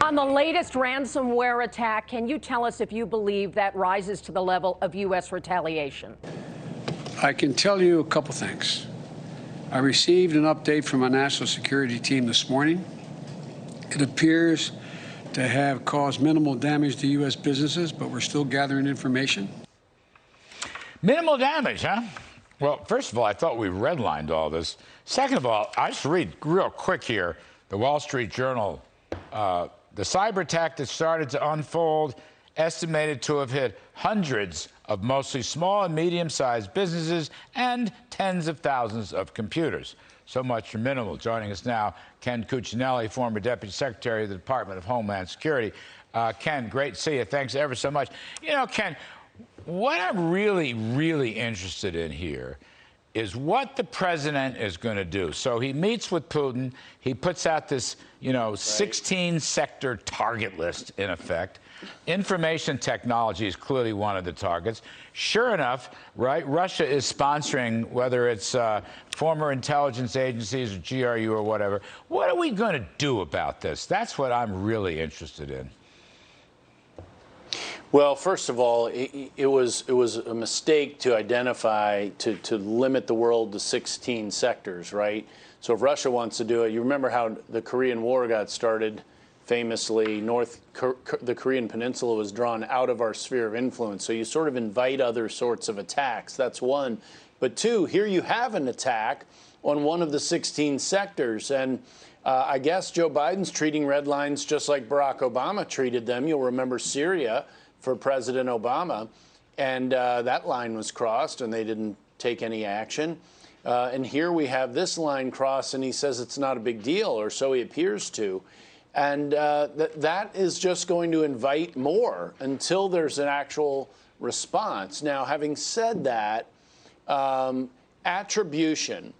On the latest ransomware attack, can you tell us if you believe that rises to the level of U.S. retaliation? I can tell you a couple things. I received an update from our national security team this morning. It appears to have caused minimal damage to U.S. businesses, but we're still gathering information. Minimal damage, huh? Well, first of all, I thought we redlined all this. Second of all, I just read real quick here, the Wall Street Journal. The cyber attack that started to unfold, estimated to have hit hundreds of mostly small and medium-sized businesses and tens of thousands of computers. So much for minimal. Joining us now, Ken Cuccinelli, former Deputy Secretary of the Department of Homeland Security. Ken, great to see you. Thanks ever so much. You know, Ken, what I'm really interested in here is what the president is going to do. So he meets with Putin. He puts out this, 16-sector target list, in effect. Information technology is clearly one of the targets. Sure enough, right, Russia is sponsoring, whether it's former intelligence agencies or GRU or whatever. What are we going to do about this? That's what I'm really interested in. Well, first of all, it was a mistake to identify, to limit the world to 16 sectors, right? So if Russia wants to do it, you remember how the Korean War got started. Famously, the Korean Peninsula was drawn out of our sphere of influence. So you sort of invite other sorts of attacks. That's one. But two, here you have an attack on one of the 16 sectors. And I guess Joe Biden's treating red lines just like Barack Obama treated them. You'll remember Syria for President Obama. And that line was crossed, and they didn't take any action. And here we have this line crossed, and he says it's not a big deal, or so he appears to. And that is just going to invite more until there's an actual response. Now, having said that, attribution,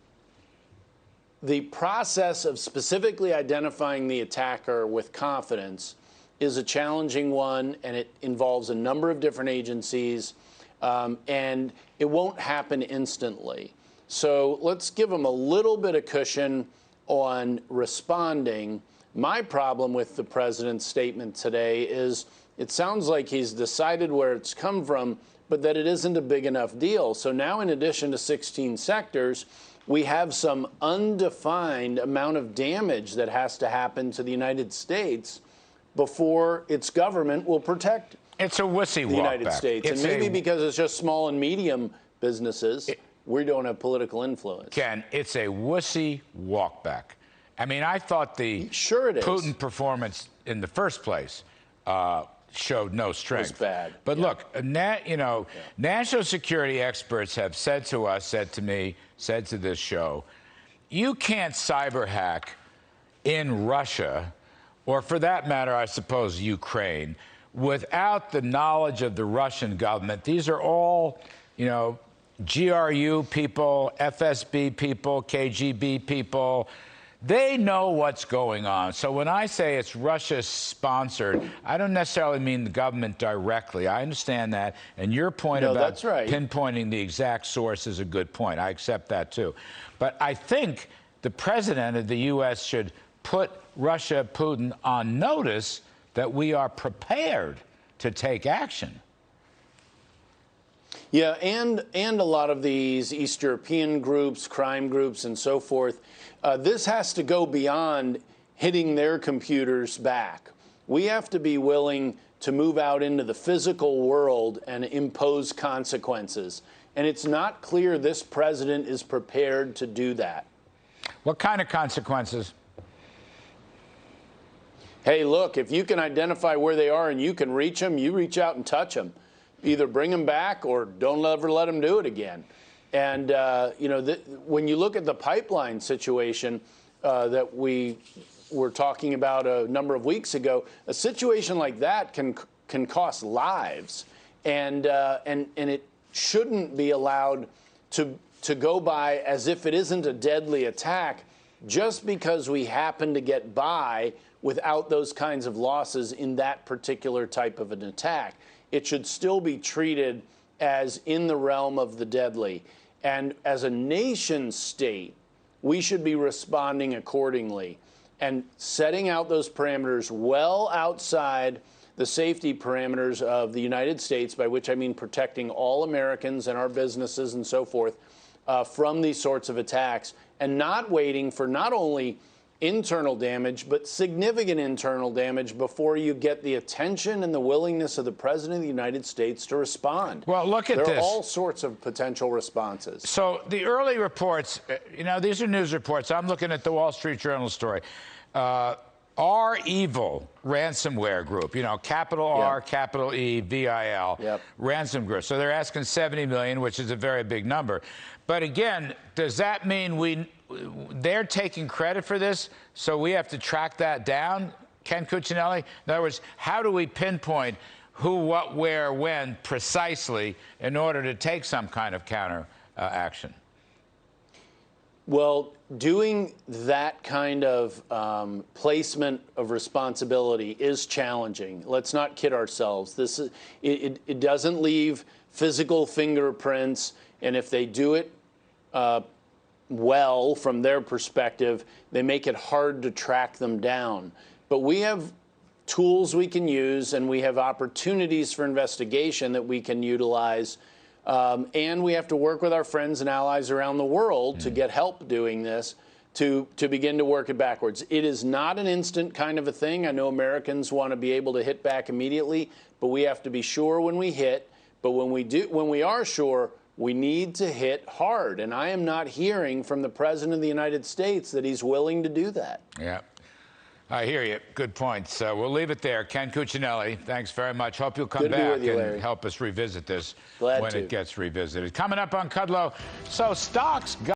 the process of specifically identifying the attacker with confidence is a challenging one, and it involves a number of different agencies, and it won't happen instantly. So let's give them a little bit of cushion on responding. My problem with the president's statement today is it sounds like he's decided where it's come from, but that it isn't a big enough deal. So now, in addition to 16 sectors, we have some undefined amount of damage that has to happen to the United States before its government will protect it's a wussy the United States. It's and maybe because it's just small and medium businesses, we don't have political influence. Ken, it's a wussy walkback. I mean, I thought the Putin performance in the first place showed no strength. It was bad. But look, national security experts have said to us, said to me, said to this show, you can't cyber hack in Russia, or for that matter, I suppose, Ukraine, without the knowledge of the Russian government. These are all, GRU people, FSB people, KGB people. They know what's going on. So when I say it's Russia-sponsored, I don't necessarily mean the government directly. I understand that. And your point about pinpointing the exact source is a good point. I accept that, too. But I think the president of the U.S. should put Russia, Putin, on notice that we are prepared to take action. Yeah, and a lot of these East European groups, crime groups, and so forth, this has to go beyond hitting their computers back. We have to be willing to move out into the physical world and impose consequences. And it's not clear this president is prepared to do that. What kind of consequences? Hey, look, if you can identify where they are and you can reach them, you reach out and touch them. Either bring them back or don't ever let them do it again. And, when you look at the pipeline situation that we were talking about a number of weeks ago, a situation like that can cost lives. And it shouldn't be allowed to go by as if it isn't a deadly attack just because we happen to get by without those kinds of losses in that particular type of an attack. It should still be treated as in the realm of the deadly. And as a nation state, we should be responding accordingly. and setting out those parameters well outside the safety parameters of the United States, by which I mean protecting all Americans and our businesses and so forth from these sorts of attacks, and not waiting for not only internal damage, but significant internal damage before you get the attention and the willingness of the President of the United States to respond. Well, look at this. There are all sorts of potential responses. So the early reports, these are news reports. I'm looking at the Wall Street Journal story. R-Evil ransomware group, capital R, capital E, VIL, ransom group. So they're asking 70 million, which is a very big number. But again, does that mean they're taking credit for this, so we have to track that down, Ken Cuccinelli? In other words, how do we pinpoint who, what, where, when precisely in order to take some kind of counter action? Well, doing that kind of placement of responsibility is challenging. Let's not kid ourselves. It doesn't leave physical fingerprints, and if they do it well from their perspective, they make it hard to track them down. But we have tools we can use, and we have opportunities for investigation that we can utilize. And we have to work with our friends and allies around the world to get help doing this, to begin to work it backwards. It is not an instant kind of a thing. I know Americans want to be able to hit back immediately, but we have to be sure when we hit. But when we are sure, we need to hit hard. And I am not hearing from the President of the United States that he's willing to do that. Yeah. I hear you. Good points. We'll leave it there. Ken Cuccinelli, thanks very much. Hope you'll come back and help us revisit this when it gets revisited. Coming up on Kudlow, so stocks